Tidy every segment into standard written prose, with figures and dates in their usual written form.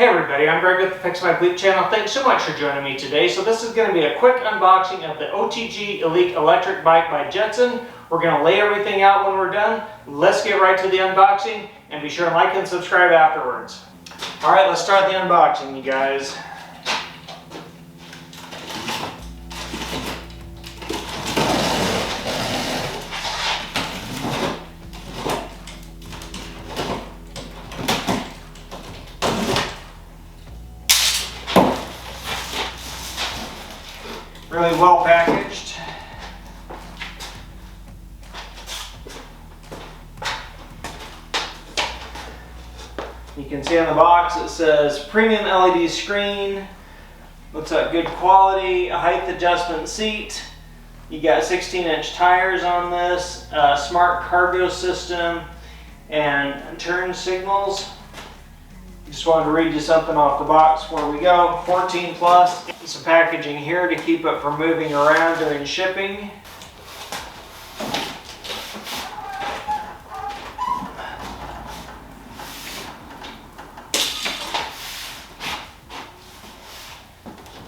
Hey everybody, I'm Greg with the Fix My Bleep channel. Thanks so much for joining me today. So this is going to be a quick unboxing of the OTG Elite electric bike by Jetson. We're going to lay everything out when we're done. Let's get right to the unboxing and be sure to like and subscribe afterwards. Alright, let's start the unboxing, you guys. Really well packaged. You can see on the box it says premium LED screen. Looks like good quality, a height adjustment seat. You got 16-inch tires on this, smart cargo system, and turn signals. Just wanted to read you something off the box before we go. 14 plus. Some packaging here to keep it from moving around during shipping.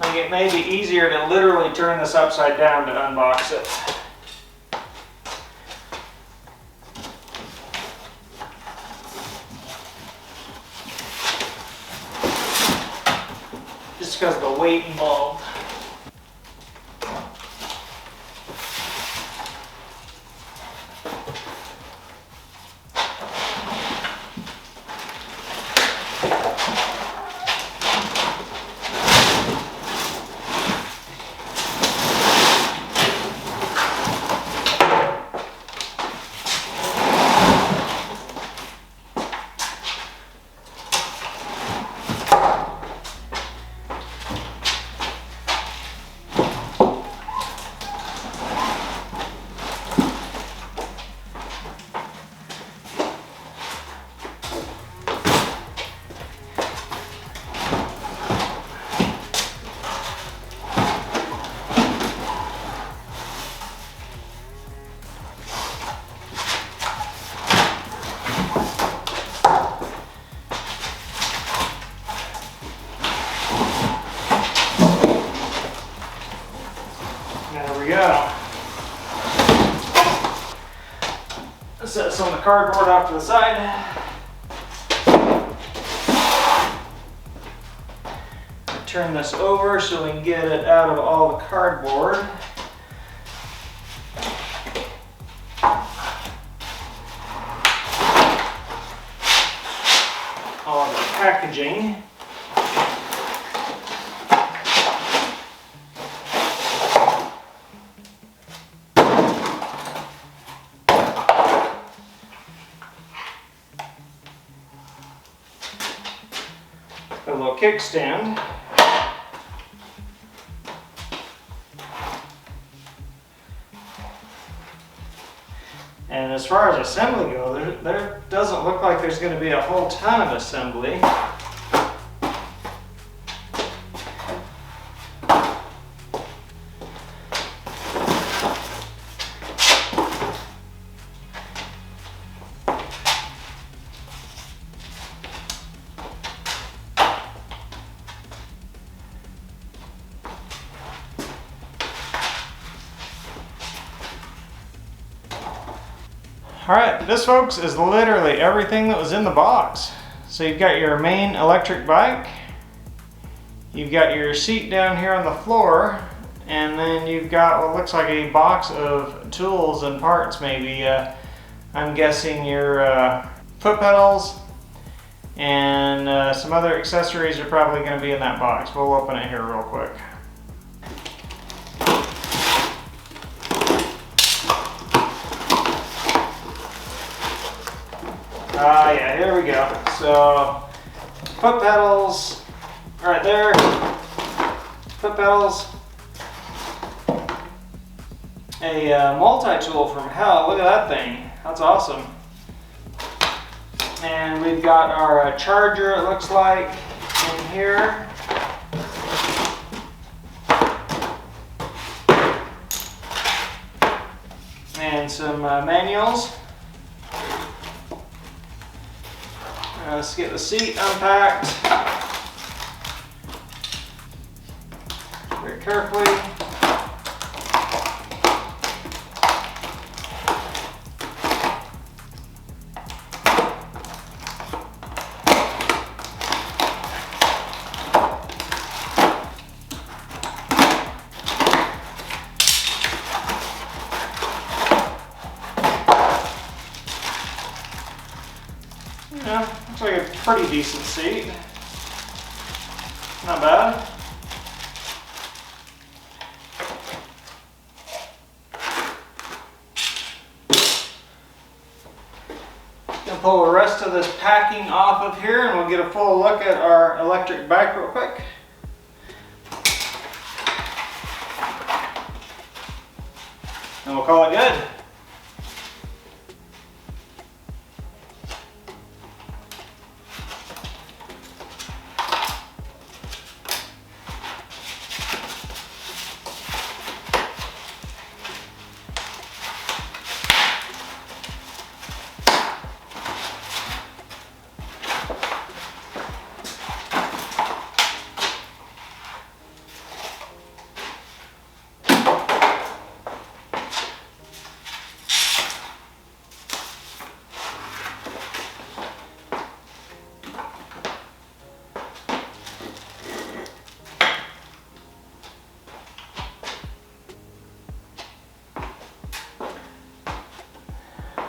I think it may be easier to literally turn this upside down to unbox it. Just because of the weight involved. There we go. Set some of the cardboard off to the side. Turn this over so we can get it out of all the cardboard. All of the packaging. A little kickstand. And as far as assembly goes, there doesn't look like there's going to be a whole ton of assembly. Alright, this folks is literally everything that was in the box. So you've got your main electric bike, you've got your seat down here on the floor, and then you've got what looks like a box of tools and parts maybe. I'm guessing your foot pedals and some other accessories are probably going to be in that box. We'll open it here real quick. Yeah, here we go. So, foot pedals, right there. Foot pedals. A multi-tool from hell. Look at that thing. That's awesome. And we've got our charger, it looks like, in here. And some manuals. Let's get the seat unpacked. carefully. Yeah, looks like a pretty decent seat. Not bad. Gonna pull the rest of this packing off of here and we'll get a full look at our electric bike real quick. And we'll call it good.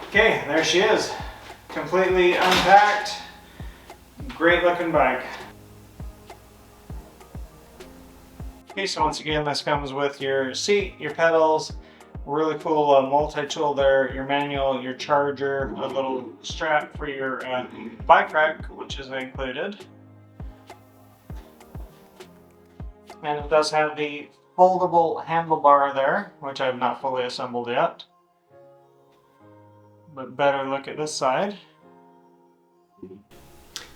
Okay, there she is. Completely unpacked. Great looking bike. Okay, so once again, this comes with your seat, your pedals, really cool multi-tool there, your manual, your charger, a little strap for your bike rack, which is included. And it does have the foldable handlebar there, which I've not fully assembled yet. But better look at this side.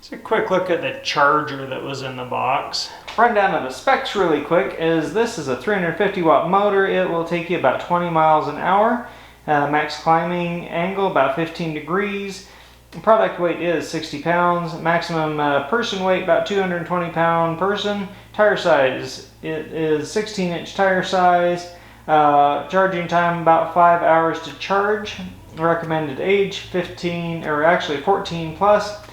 Just a quick look at the charger that was in the box. Rundown of the specs really quick is this is a 350 watt motor. It will take you about 20 miles an hour. Max climbing angle about 15 degrees. Product weight is 60 pounds. Maximum person weight about 220 pound person. Tire size, it is 16-inch tire size. Charging time about 5 hours to charge. Recommended age 15 or actually 14 plus.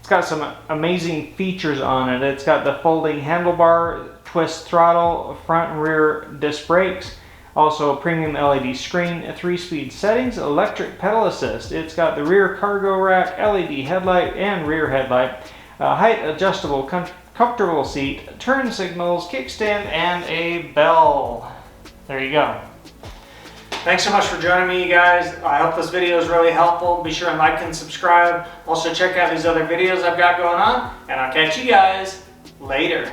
It's got some amazing features on it. It's got the folding handlebar, twist throttle, front and rear disc brakes, also a premium LED screen, 3-speed settings, electric pedal assist. It's got the rear cargo rack, LED headlight and rear headlight, height adjustable comfortable seat, turn signals, kickstand, and a bell. There you go. Thanks so much for joining me, you guys. I hope this video is really helpful. Be sure and like and subscribe. Also check out these other videos I've got going on, and I'll catch you guys later.